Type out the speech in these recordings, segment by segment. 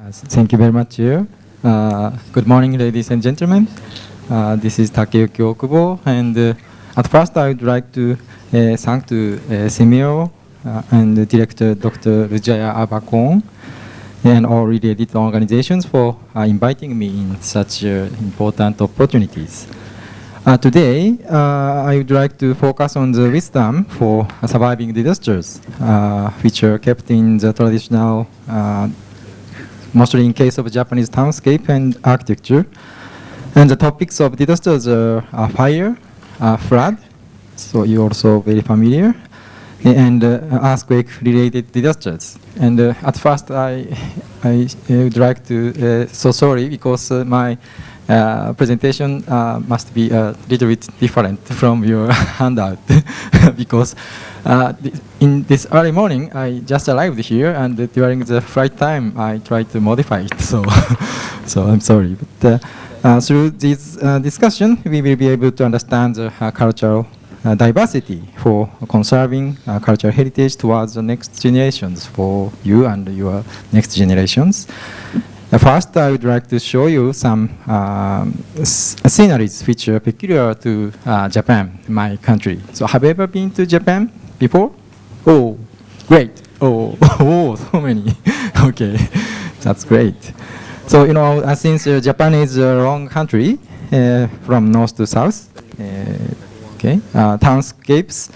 Thank you very much. Good morning, ladies and gentlemen. This is Takeyuki Okubo, and at first I would like to thank to CMO and Director Dr. Rujaya Abakon and all related organizations for inviting me in such important opportunities. Today, I would like to focus on the wisdom for surviving disasters, which are kept in the traditional, mostly in case of Japanese townscape and architecture. And the topics of disasters are fire, flood, so you're also very familiar, and earthquake-related disasters. And at first, I would like to, so sorry, because my presentation must be a little bit different from your handout because in this early morning I just arrived here, and during the flight time I tried to modify it, so I'm sorry. But through this discussion we will be able to understand the cultural diversity for conserving cultural heritage towards the next generations, for you and your next generations. First, I would like to show you some sceneries which are peculiar to Japan, my country. So have you ever been to Japan before? Oh, great. Oh, oh, so many. Okay, that's great. So, you know, since Japan is a long country from north to south, townscapes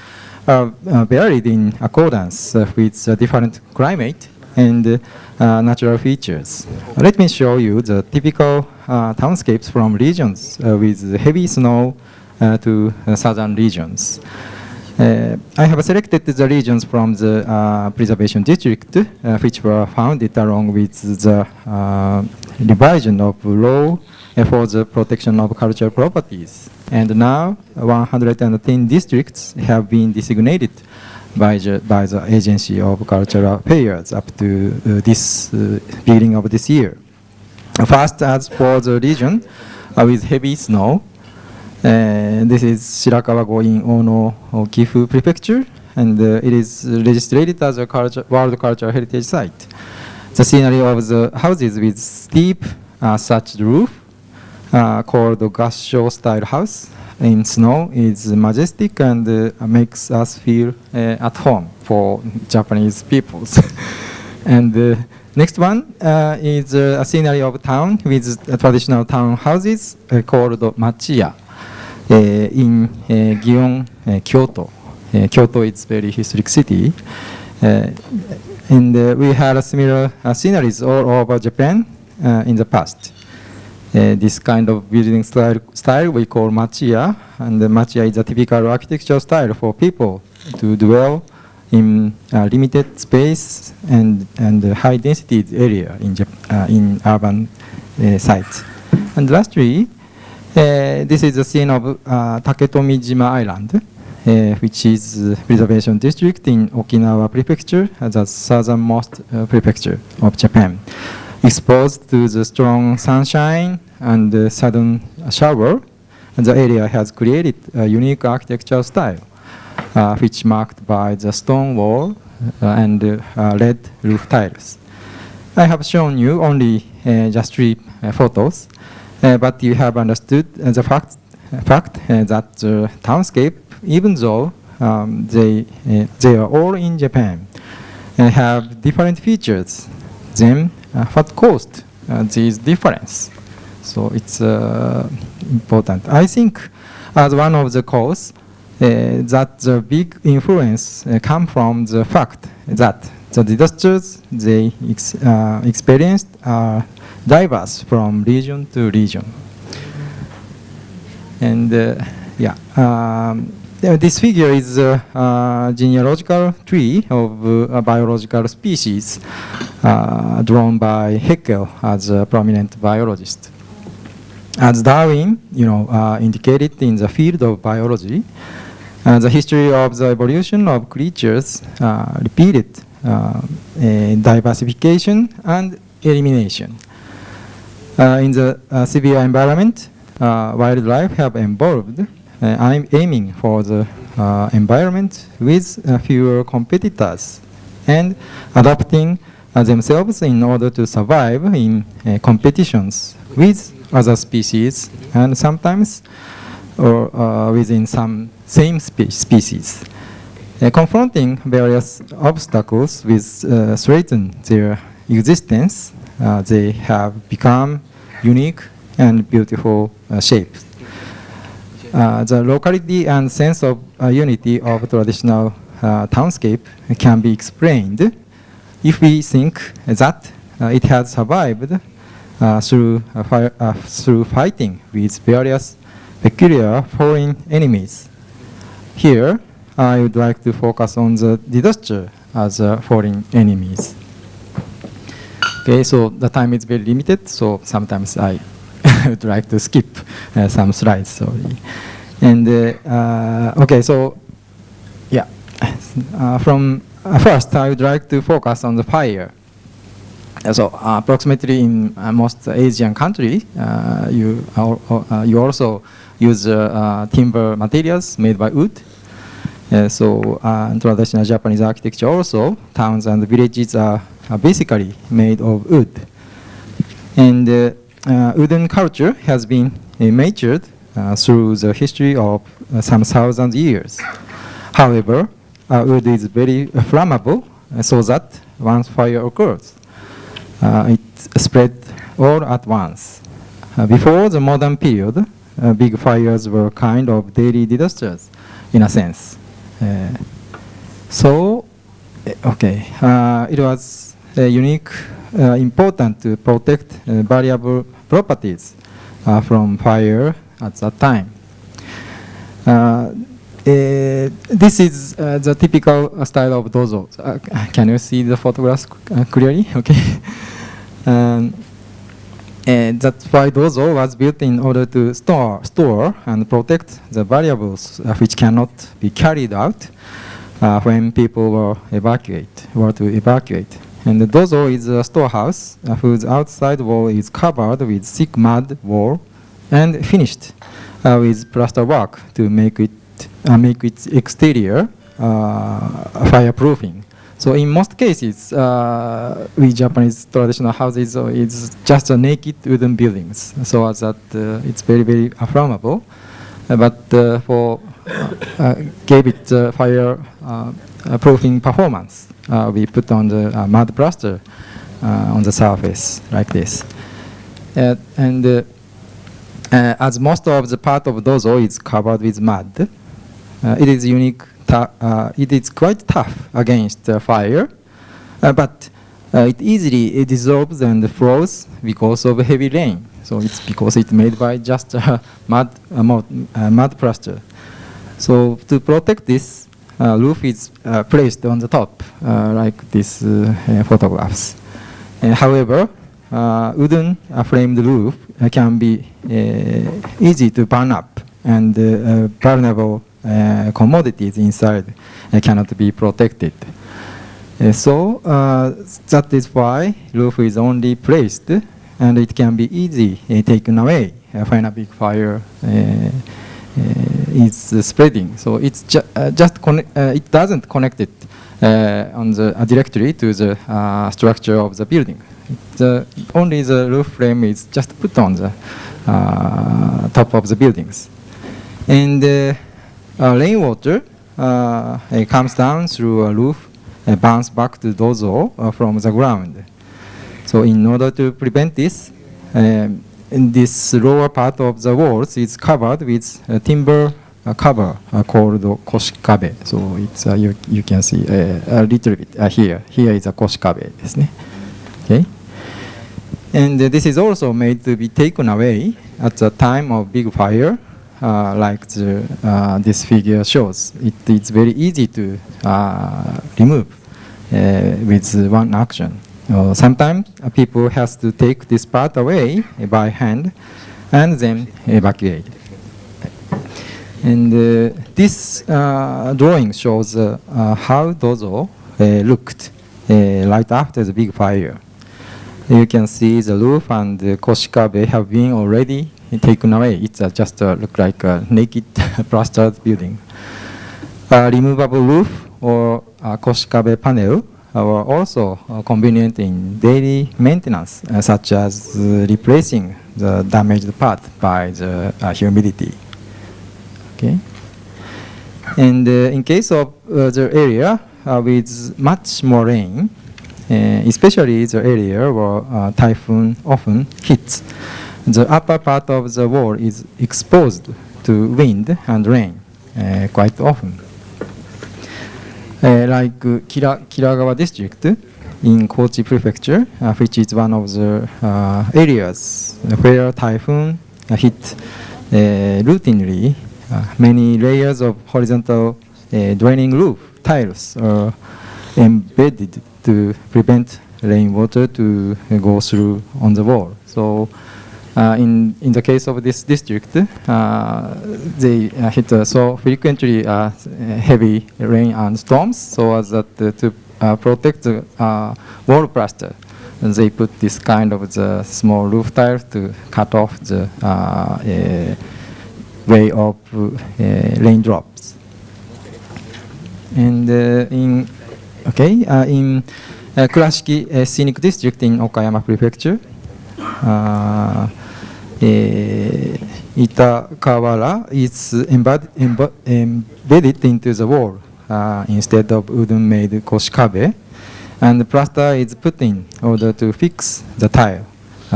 are varied in accordance with different climate and natural features. Let me show you the typical townscapes from regions with heavy snow to southern regions. I have selected the regions from the preservation district, which were founded along with the revision of law for the protection of cultural properties. And now 110 districts have been designated by the Agency of Cultural Affairs up to this beginning of this year. First, as for the region with heavy snow, this is Shirakawa-go in Ono, Gifu Prefecture, and it is registered as a World Cultural Heritage Site. The scenery of the houses with steep thatched roof, called Gassho style house, in snow is majestic and makes us feel at home for Japanese peoples. And next one is a scenery of town with traditional town houses called Machiya in Gion, Kyoto. Kyoto is a very historic city. And we had similar sceneries all over Japan in the past. This kind of building style we call machiya, and machiya is a typical architectural style for people to dwell in limited space and high density area in urban sites. And lastly, this is the scene of Taketomijima Island, which is preservation district in Okinawa Prefecture, the southernmost prefecture of Japan. Exposed to the strong sunshine and the sudden shower, the area has created a unique architectural style, which marked by the stone wall and red roof tiles. I have shown you only just 3 photos, but you have understood the fact that the townscape, even though they are all in Japan, have different features. Then what caused this difference? So it's important. I think as one of the cause that the big influence come from the fact that the disasters they experienced are diverse from region to region. And this figure is a genealogical tree of biological species drawn by Haeckel as a prominent biologist. As Darwin, indicated in the field of biology, the history of the evolution of creatures repeated diversification and elimination. In the severe environment, wildlife have evolved. I'm aiming for the environment with fewer competitors and adopting themselves in order to survive in competitions with other species and sometimes or within some same species. Confronting various obstacles which threaten their existence, they have become unique and beautiful shapes. The locality and sense of unity of traditional townscape can be explained if we think that it has survived through fighting with various peculiar foreign enemies. Here, I would like to focus on the disaster as foreign enemies. Okay, so the time is very limited, so sometimes I would like to skip some slides, sorry. And okay, so yeah, from first I would like to focus on the fire. So approximately in most Asian countries, you also use timber materials made by wood. So in traditional Japanese architecture also, towns and villages are basically made of wood. And wooden culture has been matured through the history of some thousand years. However, wood is very flammable, so that once fire occurs, it spread all at once. Before the modern period, big fires were kind of daily disasters, in a sense. So, okay, it was unique, important to protect variable properties from fire at that time. This is the typical style of dozo. Can you see the photographs clearly? Okay. And that's why dozo was built in order to store and protect the valuables which cannot be carried out when people were to evacuate. And the dozo is a storehouse whose outside wall is covered with thick mud wall and finished with plaster work to make its exterior fireproofing. So in most cases, with Japanese traditional houses, it's just a naked wooden buildings, so that it's very, very flammable. But for gave it fire proofing performance, we put on the mud plaster on the surface like this. And as most of the part of dozo is covered with mud, it is unique. It is quite tough against fire, but it easily dissolves and flows because of heavy rain. So it's because it's made by just mud plaster. So to protect this, roof is placed on the top, like these photographs. However, wooden framed roof can be easy to burn up, and vulnerable commodities inside cannot be protected. So that is why roof is only placed, and it can be easily taken away when a big fire is spreading. So it's it doesn't connect it on the directly to the structure of the building. Only the roof frame is just put on the top of the buildings, and rainwater comes down through a roof, bounce back to dozo from the ground. So in order to prevent this, in this lower part of the walls is covered with a timber cover called koshikabe. So it's you can see a little bit here. Here is a koshikabe, okay. And this is also made to be taken away at the time of big fire. Like this figure shows, it's very easy to remove with one action. Sometimes people have to take this part away by hand and then evacuate. And this drawing shows how dozo looked right after the big fire. You can see the roof and the koshikabe have been already taken away. It's just look like a naked plastered building. A removable roof or a koshikabe panel were also convenient in daily maintenance, such as replacing the damaged part by the humidity. Okay. And in case of the area with much more rain, especially the area where typhoon often hits, the upper part of the wall is exposed to wind and rain quite often. Like Kiragawa district in Kochi prefecture, which is one of the areas where typhoon hit routinely, many layers of horizontal draining roof tiles are embedded to prevent rainwater to go through on the wall. So in the case of this district, they hit so frequently heavy rain and storms, so as that to protect the wall plaster, they put this kind of the small roof tiles to cut off the way of raindrops. And in Kurashiki Scenic District in Okayama Prefecture, Itakawara is embedded into the wall instead of wooden-made koshikabe, and the plaster is put in order to fix the tile,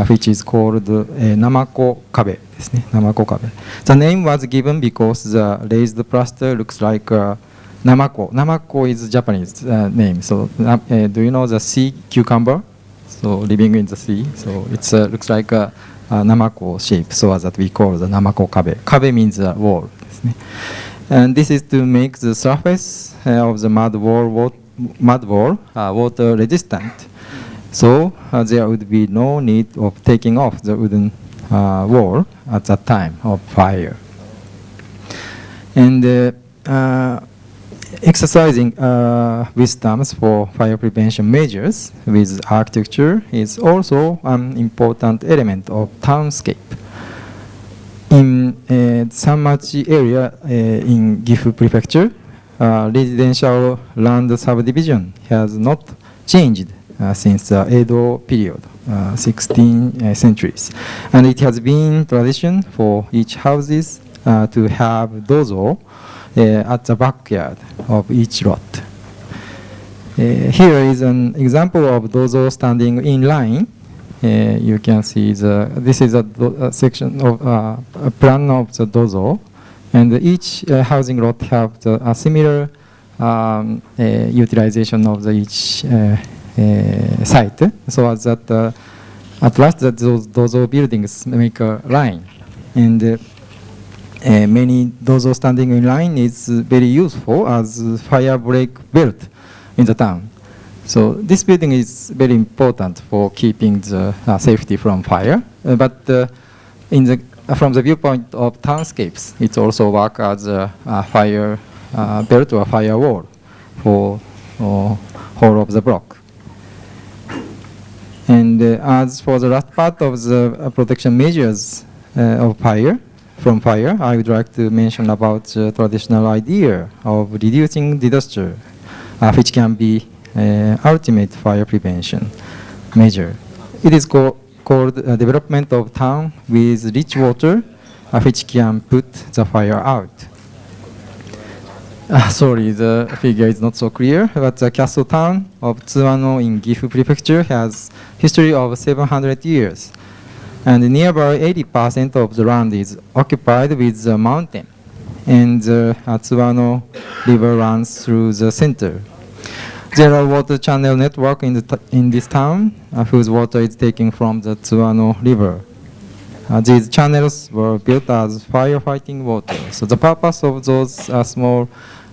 which is called namako kabe. The name was given because the raised plaster looks like namako. Namako is Japanese name. So do you know the sea cucumber? So living in the sea. So it looks like a namako shape, so that we call the namako kabe. Kabe means wall. And this is to make the surface of the mud wall water resistant. So there would be no need of taking off the wooden wall at that time of fire. And exercising wisdoms for fire prevention measures with architecture is also an important element of townscape. In Sanmachi area in Gifu Prefecture, residential land subdivision has not changed since the Edo period, 16th centuries. And it has been tradition for each houses to have dozo at the backyard of each lot. Here is an example of dozo standing in line. You can see this is a section of a plan of the dozo, and each housing lot have a similar utilization of each site, so as that at last that those dozo buildings make a line, and many dozo standing in line is very useful as fire break belt in the town. So this building is very important for keeping the safety from fire. But from the viewpoint of townscapes, it also works as a fire belt or firewall for whole of the block. And as for the last part of the protection measures of fire, from fire, I would like to mention about the traditional idea of reducing disaster, which can be ultimate fire prevention measure. It is called development of town with rich water, which can put the fire out. Sorry, the figure is not so clear, but the castle town of Tsuwano in Gifu Prefecture has history of 700 years. And nearby 80% of the land is occupied with the mountain, and the Tsuwano River runs through the center. There are water channel network in this town, whose water is taken from the Tsuwano River. These channels were built as firefighting water. So the purpose of those small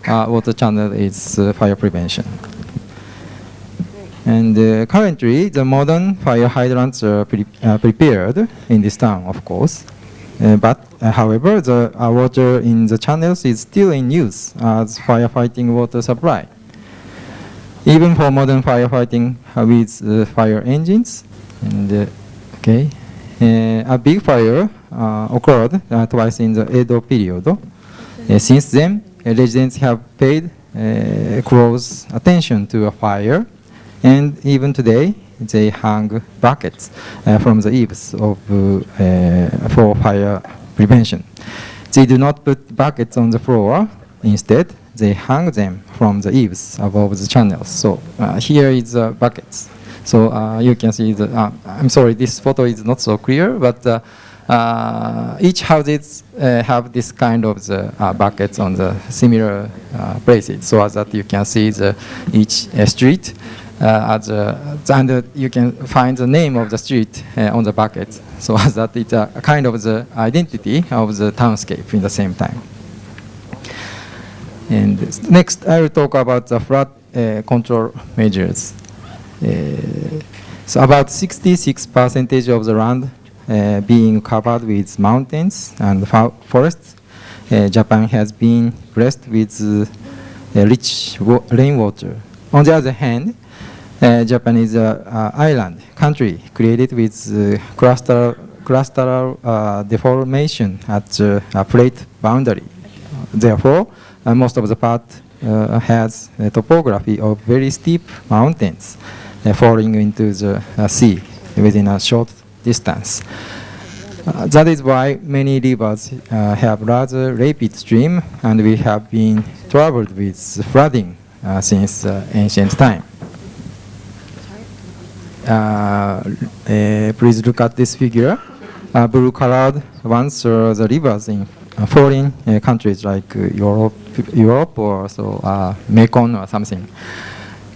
water channel is fire prevention. And currently, the modern fire hydrants are prepared in this town, of course. But however, the water in the channels is still in use as firefighting water supply. Even for modern firefighting with fire engines. And a big fire occurred twice in the Edo period. Since then, residents have paid close attention to a fire And even today, they hang buckets from the eaves of, for fire prevention. They do not put buckets on the floor. Instead, they hang them from the eaves above the channels. So here is buckets. So you can see the, I'm sorry, this photo is not so clear, but each houses have this kind of the buckets on the similar places, so as that you can see each street, and you can find the name of the street on the bucket, so as that it's a kind of the identity of the townscape in the same time. And next, I will talk about the flood control measures. So about 66% of the land being covered with mountains and forests, Japan has been blessed with rich rainwater. On the other hand, Japan is an island country created with clusteral deformation at the plate boundary. Therefore, most of the part has a topography of very steep mountains falling into the sea within a short distance. That is why many rivers have rather rapid stream, and we have been troubled with flooding since ancient time. Please look at this figure. Blue-colored ones are the rivers in foreign countries like Europe or so Mekong or something.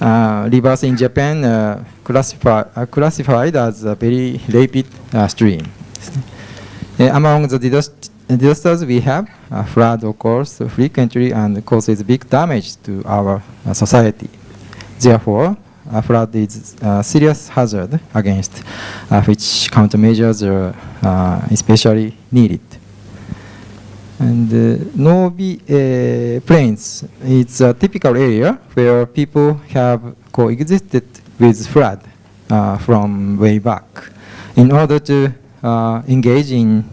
Rivers in Japan classified as a very rapid stream. Among the disasters we have, flood occurs frequently and causes big damage to our society. Therefore, flood is a serious hazard against which countermeasures are especially needed. And Nobi Plains is a typical area where people have coexisted with flood from way back in order to engage in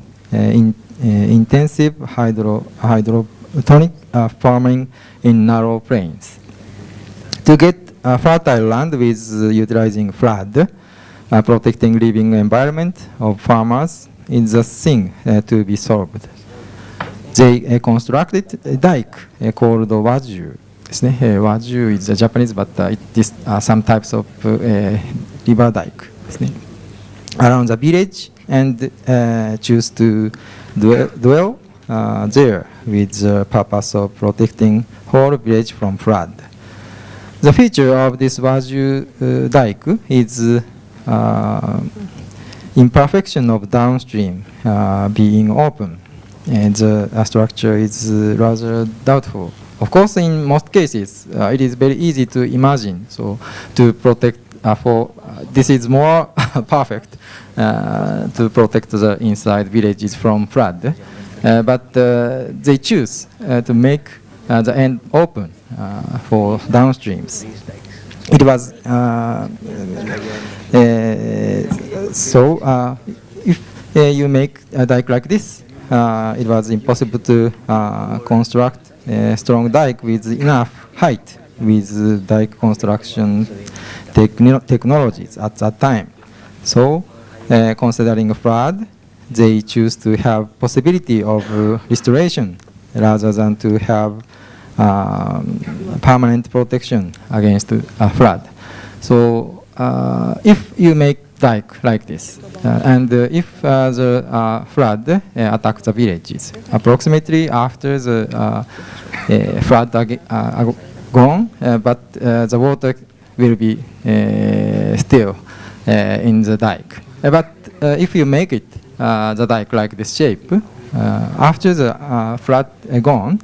intensive hydroponic farming in narrow plains. To get fertile land with utilizing flood, protecting living environment of farmers is a thing to be solved. They constructed a dike called waju. Waju is Japanese, but it is some types of river dike around the village, and choose to dwell there with the purpose of protecting whole village from flood. The feature of this waju dike is imperfection of downstream being open, and the structure is rather doubtful. Of course, in most cases, it is very easy to imagine. So, to protect this is more perfect to protect the inside villages from flood. But they choose to make the end open for downstreams. It was so if you make a dike like this, it was impossible to construct a strong dike with enough height with dike construction technologies at that time. So, considering flood, they choose to have possibility of restoration rather than to have permanent protection against flood. So, if you make dike like this, and if the flood attacks the villages, approximately after the flood gone, but the water will be still in the dike. But if you make it the dike like this shape, after the flood gone,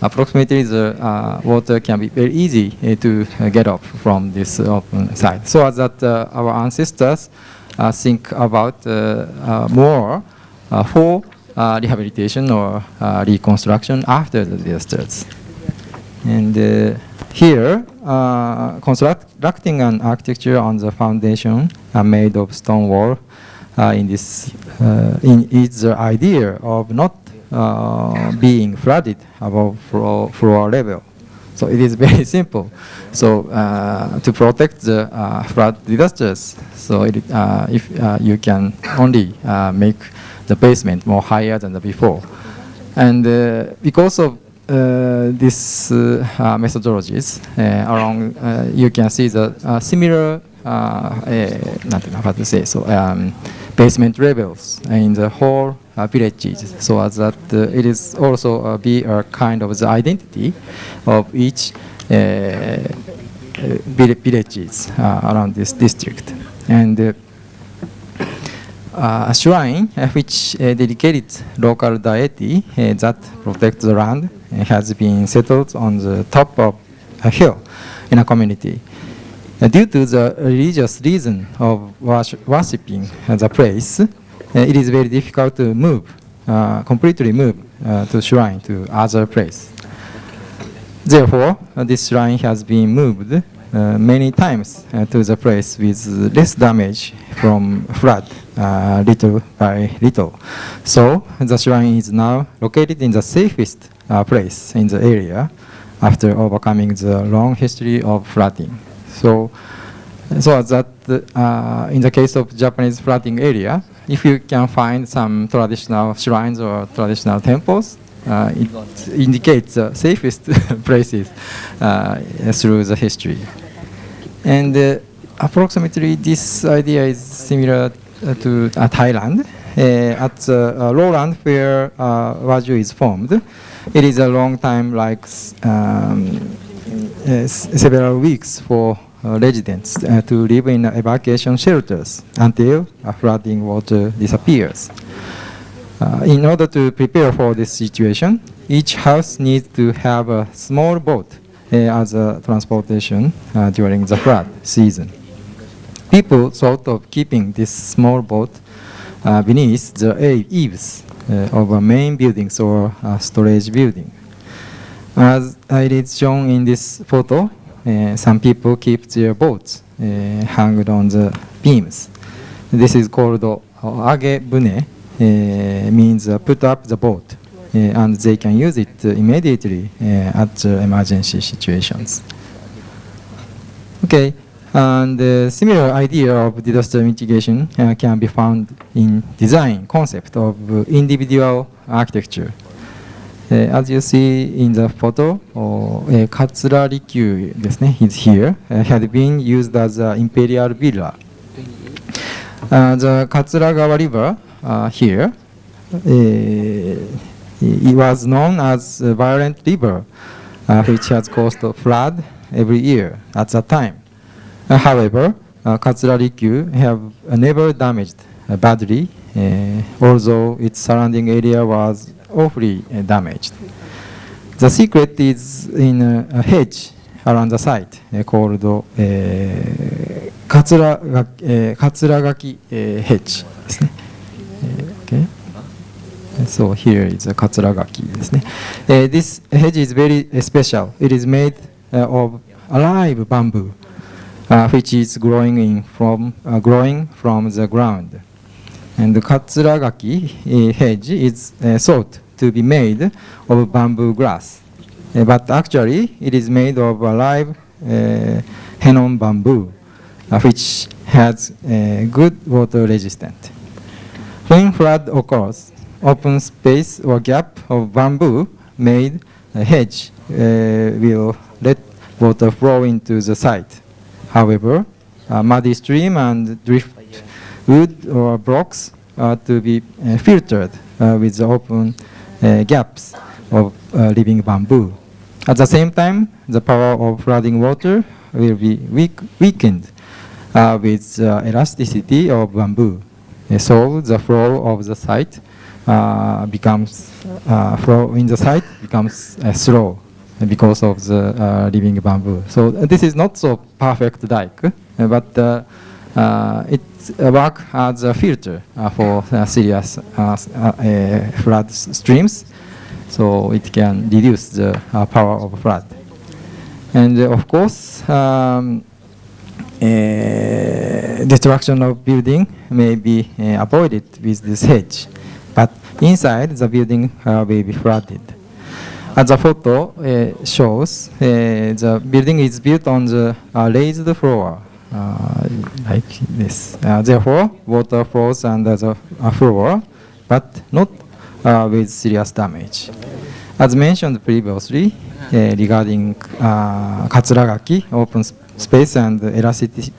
approximately the water can be very easy to get up from this open side. So that our ancestors think about more for rehabilitation or reconstruction after the disasters. And here, constructing an architecture on the foundation made of stone wall is the idea of not being flooded above floor level. So it is very simple. So to protect the flood disasters, so if you can only make the basement more higher than the before, and because of these methodologies, you can see the similar how to say so basement levels in the whole villages, so as that it is also be a kind of the identity of each villages around this district. And a shrine which dedicated local deity that protects the land has been settled on the top of a hill in a community. Due to the religious reason of worshipping the place, it is very difficult to move, completely move to shrine to other place. Therefore, this shrine has been moved many times to the place with less damage from flood, little by little. So the shrine is now located in the safest place in the area after overcoming the long history of flooding. So that in the case of Japanese flooding area, if you can find some traditional shrines or traditional temples, it indicates the safest places through the history. And approximately this idea is similar to Thailand. At the lowland where Waju is formed, it is a long time, like several weeks for residents to live in evacuation shelters until flooding water disappears. In order to prepare for this situation, each house needs to have a small boat as a transportation during the flood season. People thought of keeping this small boat beneath the eaves of a main buildings or storage building. As it is shown in this photo, some people keep their boats hanged on the beams. This is called age bune, means put up the boat, and they can use it immediately at the emergency situations. Okay, and the similar idea of disaster mitigation can be found in design concept of individual architecture. As you see in the photo, Katsura Rikyu is here, had been used as an imperial villa. The Katsuragawa River here, it was known as a violent river, which has caused a flood every year at that time. However, Katsura Rikyu have never damaged badly, although its surrounding area was awfully damaged. The secret is in a hedge around the site called Katsuragaki hedge. Okay. So here is a Katsuragaki. This hedge is very special. It is made of alive bamboo, which is growing from the ground. And the Katsuragaki hedge is thought to be made of bamboo grass, but actually it is made of alive Henon bamboo, which has good water resistant. When flood occurs, open space or gap of bamboo made a hedge will let water flow into the site. However, a muddy stream and driftwood or blocks are to be filtered with the open gaps of living bamboo. At the same time, the power of flooding water will be weakened with the elasticity of bamboo. So the flow of the site becomes slow because of the living bamboo. So this is not so perfect dike, but it works as a filter for serious flood streams, so it can reduce the power of flood. And of course, destruction of building may be avoided with this hedge, but inside the building will be flooded. as the photo shows, the building is built on the raised floor, like this. Therefore, water flows under the floor, but not with serious damage. As mentioned previously, regarding Katsuragaki, open space and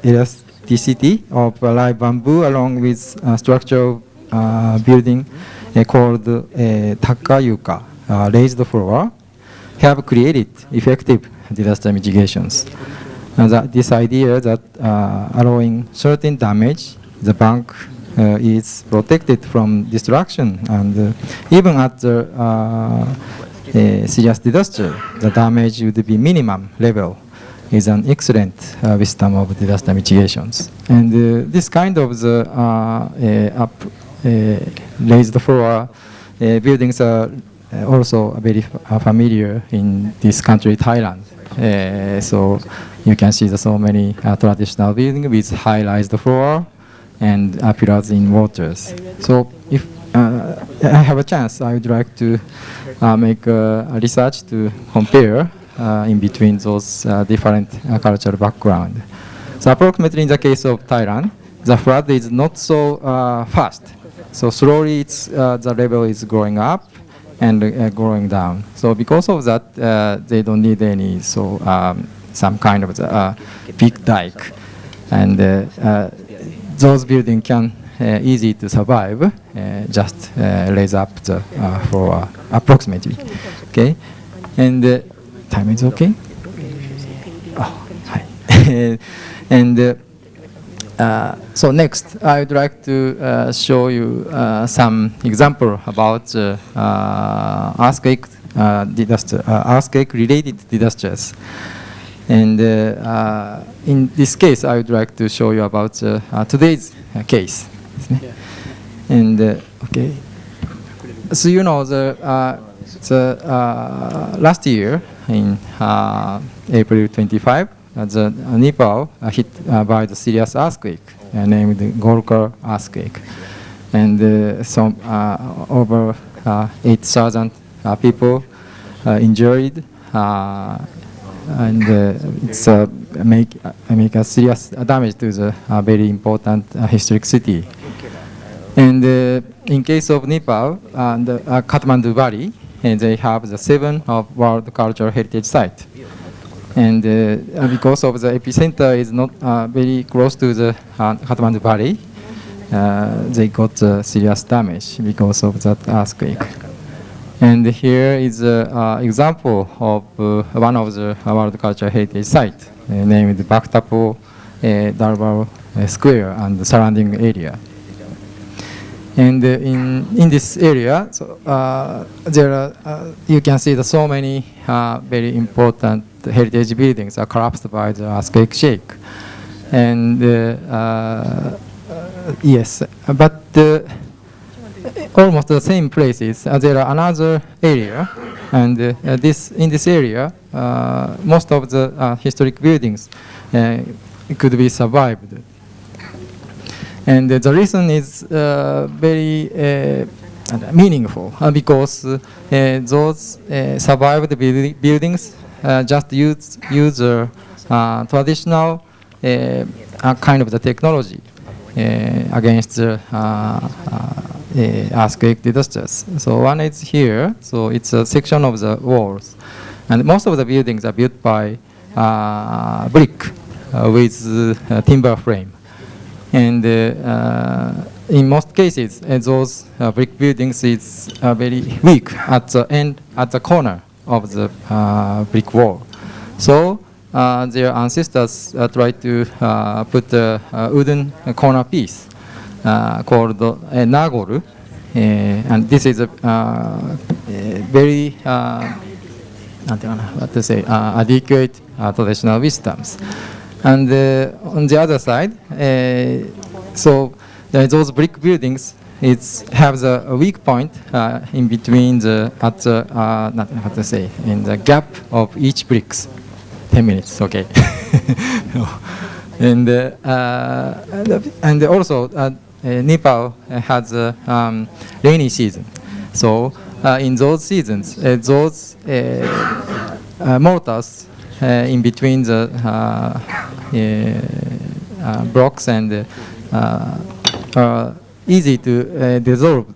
elasticity of live bamboo along with structural building called Takeyuki, raised floor, have created effective disaster mitigations. This idea that allowing certain damage, the bank is protected from destruction, and even at the serious disaster, the damage would be minimum level, is an excellent wisdom of disaster mitigations. And this kind of the raised floor buildings are also very familiar in this country, Thailand. So you can see so many traditional buildings with high-rise floor and pillars in waters. So if I have a chance, I would like to make a research to compare in between those different cultural background. So approximately in the case of Thailand, the flood is not so fast. So slowly the level is growing up and growing down. So because of that, they don't need any some kind of big dike, and those buildings can easy to survive. Just raise up the floor approximately. Okay, and time is okay. Oh, hi. And so next, I would like to show you some example about earthquake-related disasters. And in this case, I would like to show you about today's case. Yeah. And okay, so you know the last year in April 25. The Nepal hit by the serious earthquake named the Golkar earthquake, and over 8,000 people injured, and it's make a serious damage to the very important historic city. And in case of Nepal, the Kathmandu Valley, and they have the 7 of World Cultural Heritage Site. And because of the epicenter is not very close to the Kathmandu Valley, they got serious damage because of that earthquake. And here is an example of one of the World Cultural Heritage Site named Bhaktapo Darbar Square and the surrounding area. And in this area, so, there are, you can see so many very important heritage buildings are collapsed by the earthquake shake. And yes, but almost the same places. There are another area, and in this area, most of the historic buildings could be survived. And the reason is very meaningful because those survived buildings just use traditional kind of the technology against the earthquake disasters. So one is here, so it's a section of the walls, and most of the buildings are built by brick with timber frame. And in most cases, those brick buildings is very weak at the end, at the corner of the brick wall. So their ancestors tried to put a wooden corner piece called nagoru, and this is a very adequate traditional wisdoms. And on the other side, so those brick buildings have a weak point in between the in the gap of each bricks. 10 minutes, okay. And also Nepal has a rainy season, so in those seasons, those mortars in between the blocks and easy to dissolve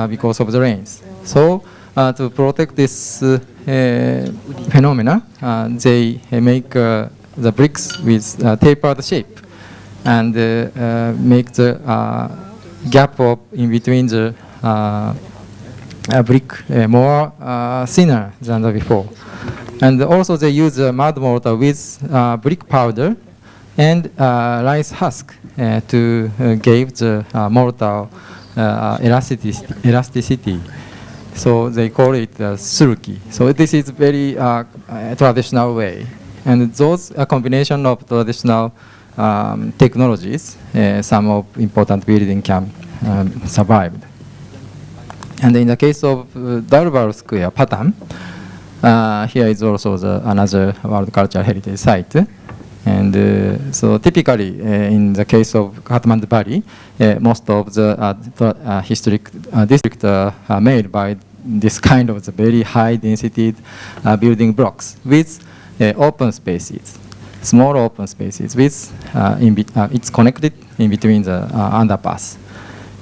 because of the rains. So to protect this phenomena, they make the bricks with tapered shape and make the gap up in between the brick more thinner than the before. And also they use mud mortar with brick powder and rice husk to give the mortar elasticity. So they call it sulky. So this is very traditional way. And those combination of traditional technologies, some of important building can survive. And in the case of Darbar Square, Patam, here is also another World Cultural Heritage Site. And so typically, in the case of Kathmandu Valley, most of the historic districts are made by this kind of the very high density building blocks with open spaces, small open spaces with it's connected in between the underpass.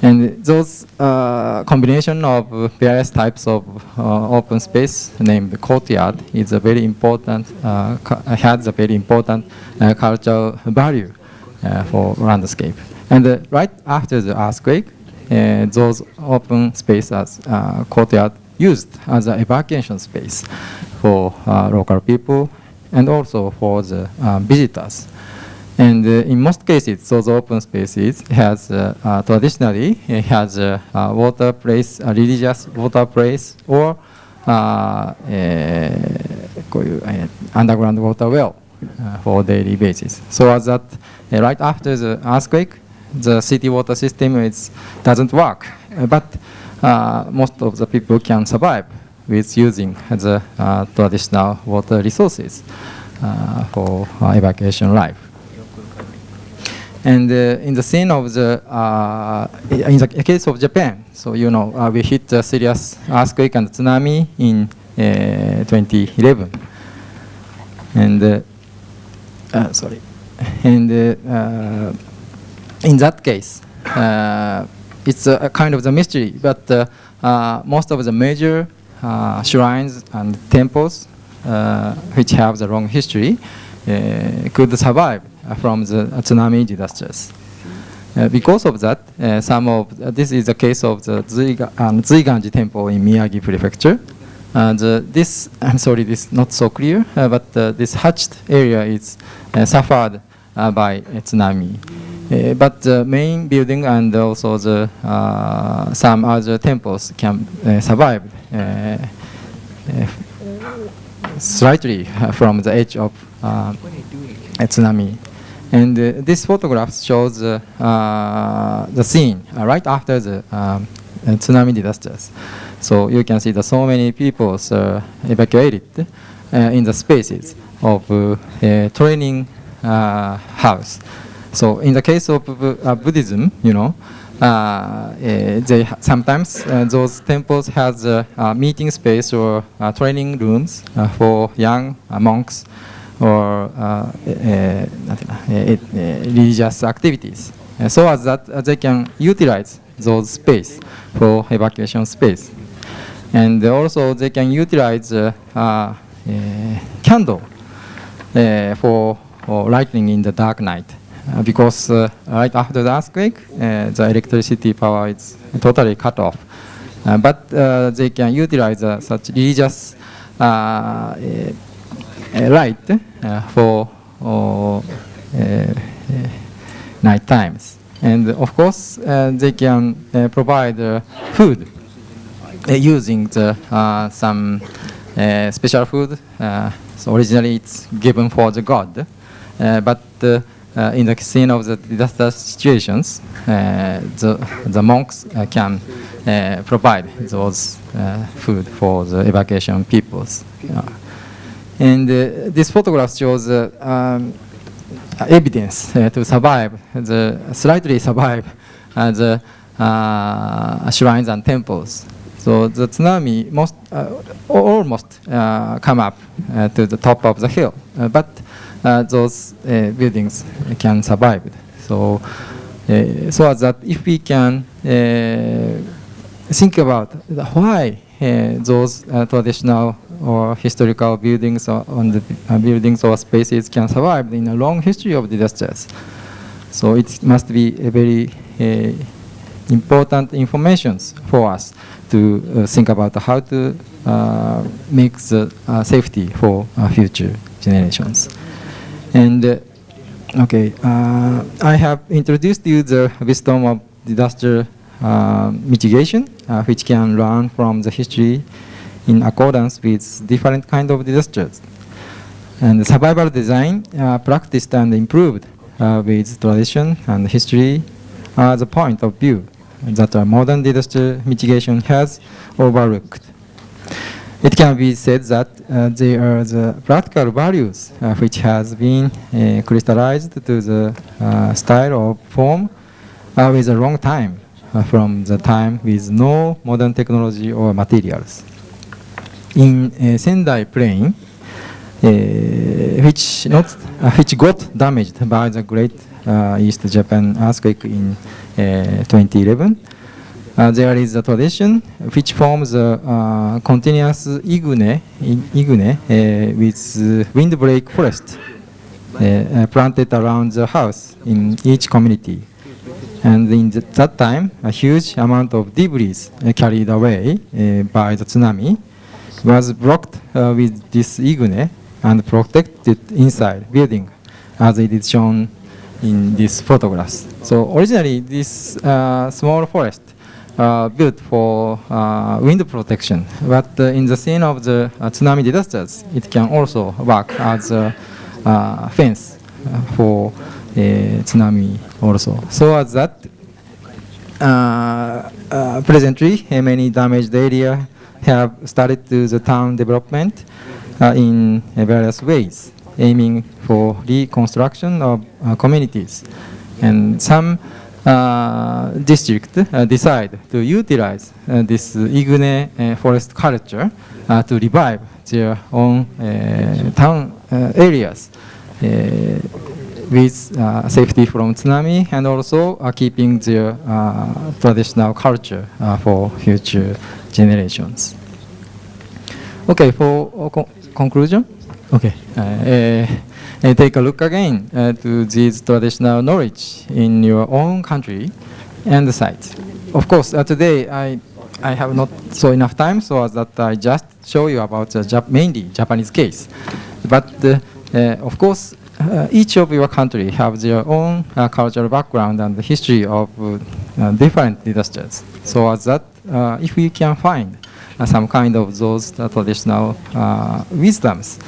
And those combination of various types of open space named courtyard is a very important, has a very important cultural value for landscape. And right after the earthquake, those open spaces, courtyard, used as an evacuation space for local people and also for the visitors. And in most cases, those open spaces has traditionally has a water place, a religious water place, or underground water well for daily basis. So as that right after the earthquake, the city water system doesn't work, but most of the people can survive with using the traditional water resources for evacuation life. And in the scene of the, in the case of Japan, so you know, we hit a serious earthquake and tsunami in 2011. And sorry. And in that case, it's a kind of the mystery, but most of the major shrines and temples which have the long history could survive from the tsunami disasters. Because of that, this is the case of the Zuiganji Temple in Miyagi Prefecture. This, I'm sorry, this is not so clear, but this hatched area is suffered by tsunami. But the main building and also the some other temples can survive slightly from the edge of tsunami. And this photograph shows the scene right after the tsunami disasters. So you can see that so many people evacuated in the spaces of training house. So in the case of Buddhism, you know, they sometimes those temples has a meeting space or training rooms for young monks or religious activities, so as that they can utilize those space for evacuation space. And also they can utilize candle for lighting in the dark night. Because right after the earthquake, the electricity power is totally cut off. But they can utilize such religious light for night times. And of course, they can provide food using some special food. So originally it's given for the god, but in the scene of the disaster situations, the monks can provide those food for the evacuation peoples. And this photograph shows evidence to survive, slightly survive the shrines and temples. So the tsunami almost come up to the top of the hill, but those buildings can survive. So, so that if we can think about why those traditional or historical buildings or buildings or spaces can survive in a long history of disasters. So it must be a very important information for us to think about how to make the safety for future generations. And okay, I have introduced you the wisdom of disaster mitigation, which can learn from the history in accordance with different kinds of disasters. And the survival design practiced and improved with tradition and history are the point of view that modern disaster mitigation has overlooked. It can be said that they are the practical values which has been crystallized to the style or form with a long time from the time with no modern technology or materials. In Sendai Plain, which got damaged by the Great East Japan earthquake in 2011, there is a tradition which forms a continuous igune with windbreak forest planted around the house in each community. And in that time, a huge amount of debris carried away by the tsunami was blocked with this igune and protected inside building, as it is shown in these photographs. So originally, this small forest built for wind protection, but in the scene of the tsunami disasters, it can also work as a fence for tsunami also. So as that, presently, many damaged areas have started to the town development in various ways, aiming for reconstruction of communities. And some districts decide to utilize this igune forest culture to revive their own town areas with safety from tsunami, and also keeping their traditional culture for future generations. Okay, for conclusion, okay, take a look again to this traditional knowledge in your own country and the site. Of course, today I have not so enough time, so that I just show you about the mainly Japanese case. But of course, each of your country have their own cultural background and history of different disasters. So as that, if we can find some kind of those traditional wisdoms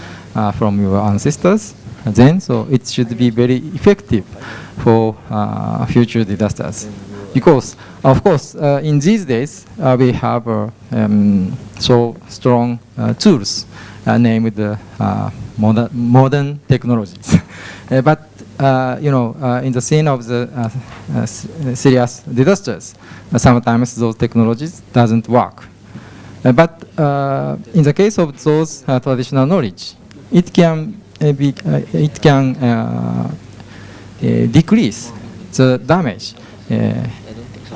from your ancestors, then so it should be very effective for future disasters. Because, of course, in these days, we have so strong tools named modern technologies. But you know, in the scene of the serious disasters, sometimes those technologies doesn't work. But in the case of those traditional knowledge, it can decrease the damage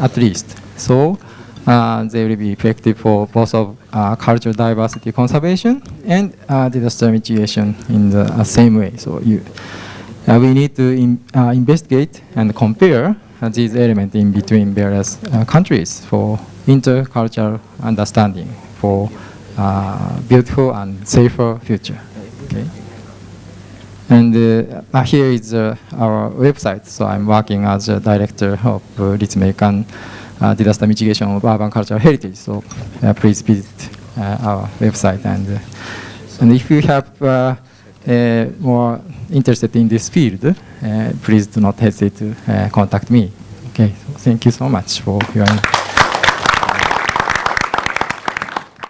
at least. So they will be effective for both of cultural diversity conservation and disaster mitigation in the same way. So we need to investigate and compare these elements in between various countries for intercultural understanding for beautiful and safer future. Okay. And here is our website. So I'm working as a director of Ritsumeikan Disaster Mitigation of Urban Cultural Heritage. So please visit our website. And if you have more interested in this field, please do not hesitate to contact me. Okay. So thank you so much for your.